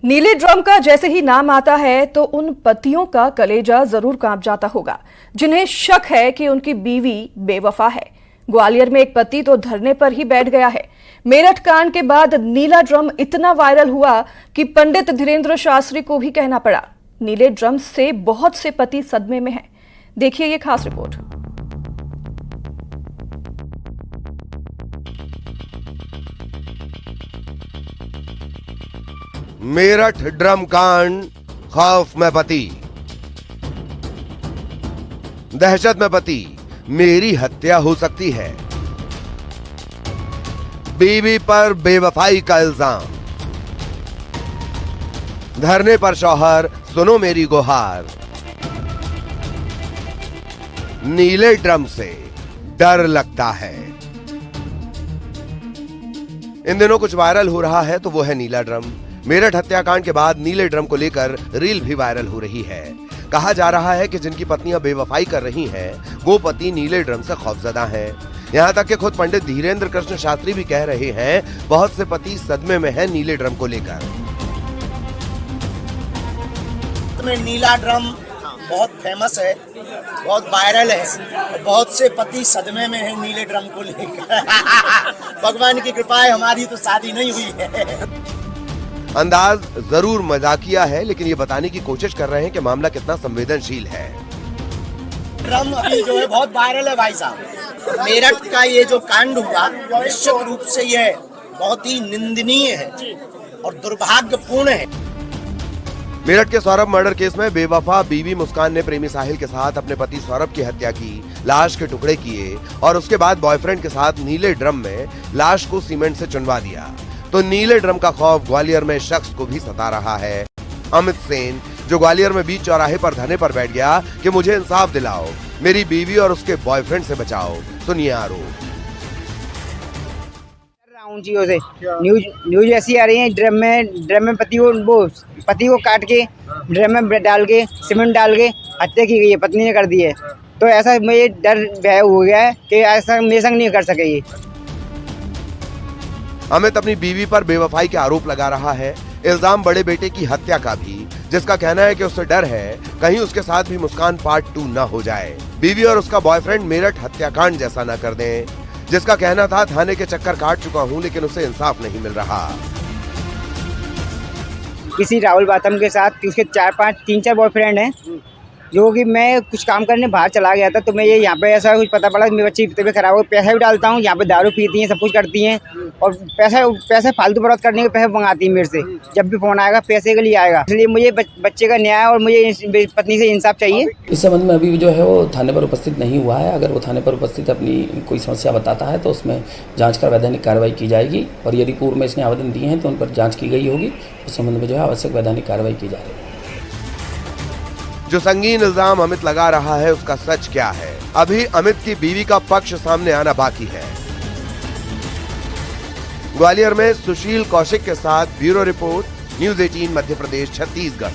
नीले ड्रम का जैसे ही नाम आता है तो उन पतियों का कलेजा जरूर कांप जाता होगा जिन्हें शक है कि उनकी बीवी बेवफा है। ग्वालियर में एक पति तो धरने पर ही बैठ गया है। मेरठ कांड के बाद नीला ड्रम इतना वायरल हुआ कि पंडित धीरेन्द्र शास्त्री को भी कहना पड़ा। नीले ड्रम से बहुत से पति सदमे में हैं। देखिए ये खास रिपोर्ट। मेरठ ड्रम कांड, खौफ में पति, दहशत में पति, मेरी हत्या हो सकती है। बीवी पर बेवफाई का इल्जाम, धरने पर शौहर, सुनो मेरी गुहार। नीले ड्रम से डर लगता है। इन दिनों कुछ वायरल हो रहा है तो वो है नीला ड्रम। मेरठ हत्याकांड के बाद नीले ड्रम को लेकर रील भी वायरल हो रही है। कहा जा रहा है कि जिनकी पत्नियां बेवफाई कर रही हैं, वो पति नीले ड्रम से खौफजदा हैं। यहाँ तक कि खुद पंडित धीरेन्द्र कृष्ण शास्त्री भी कह रहे हैं बहुत से पति सदमे में हैं नीले ड्रम को लेकर। नीला ड्रम बहुत फेमस है, बहुत वायरल है और बहुत से पति सदमे में हैं नीले ड्रम को लेकर। भगवान की कृपा है, हमारी तो शादी नहीं हुई है। अंदाज जरूर मजाकिया है, लेकिन ये बताने की कोशिश कर रहे हैं कि मामला कितना संवेदनशील है। ड्रम अभी जो है बहुत वायरल है भाई साहब। मेरठ का ये जो कांड हुआ निश्चित रूप से ये बहुत ही निंदनीय है और दुर्भाग्यपूर्ण है। मेरठ के सौरभ मर्डर केस में बेवफा बीवी मुस्कान ने प्रेमी साहिल के साथ अपने पति सौरभ की हत्या की, लाश के टुकड़े किए और उसके बाद बॉयफ्रेंड के साथ नीले ड्रम में लाश को सीमेंट से चुनवा दिया। तो नीले ड्रम का खौफ ग्वालियर में शख्स को भी सता रहा है। अमित सेन, जो ग्वालियर में बीच चौराहे पर धरने पर बैठ गया कि मुझे इंसाफ दिलाओ, मेरी बीवी और उसके बॉयफ्रेंड से बचाओ। सुनिए आरोप। चीजों से न्यूज ऐसी आ रही है, ड्रम में पति को काट के ड्रम में डाल के सीमेंट डाल के हत्या की गई है, पत्नी ने कर दी है। तो ऐसा मुझे डर भय हो गया है कि ऐसा मेरे संग नहीं कर सके ये। अमित अपनी बीवी पर बेवफाई के आरोप लगा रहा है, इल्जाम बड़े बेटे की हत्या का भी, जिसका कहना है कि उससे डर है कहीं उसके साथ भी मुस्कान पार्ट 2 न हो जाए। बीवी और उसका बॉयफ्रेंड मेरठ हत्याकांड जैसा न कर दें, जिसका कहना था थाने के चक्कर काट चुका हूं लेकिन उसे इंसाफ नहीं मिल रहा। किसी राहुल बाथम के साथ उसके 3-4 बॉयफ्रेंड हैं, जो कि मैं कुछ काम करने बाहर चला गया था तो मैं ये यहाँ पे ऐसा कुछ पता पड़ा कि मेरे बच्चे की तबीयत खराब हो, पैसा भी डालता हूँ, यहाँ पे दारू पीती हैं, सब कुछ करती हैं और पैसे फालतू बर्बाद करने के पैसे मंगाती हैं मेरे से। जब भी फोन आएगा पैसे के लिए आएगा, इसलिए मुझे बच्चे का न्याय और मुझे पत्नी से इंसाफ चाहिए। इस संबंध में अभी जो है वो थाने पर उपस्थित नहीं हुआ है। अगर वो थाने पर उपस्थित अपनी कोई समस्या बताता है तो उसमें जाँच कर वैधानिक कार्रवाई की जाएगी और यदि पूर्व में इसने आवेदन दिए हैं तो उन पर जाँच की गई होगी। उस संबंध में जो है आवश्यक वैधानिक कार्रवाई की जा रही है। जो संगीन इल्जाम अमित लगा रहा है उसका सच क्या है, अभी अमित की बीवी का पक्ष सामने आना बाकी है। ग्वालियर में सुशील कौशिक के साथ bureau report, news 18 Madhya Pradesh, Chhattisgarh.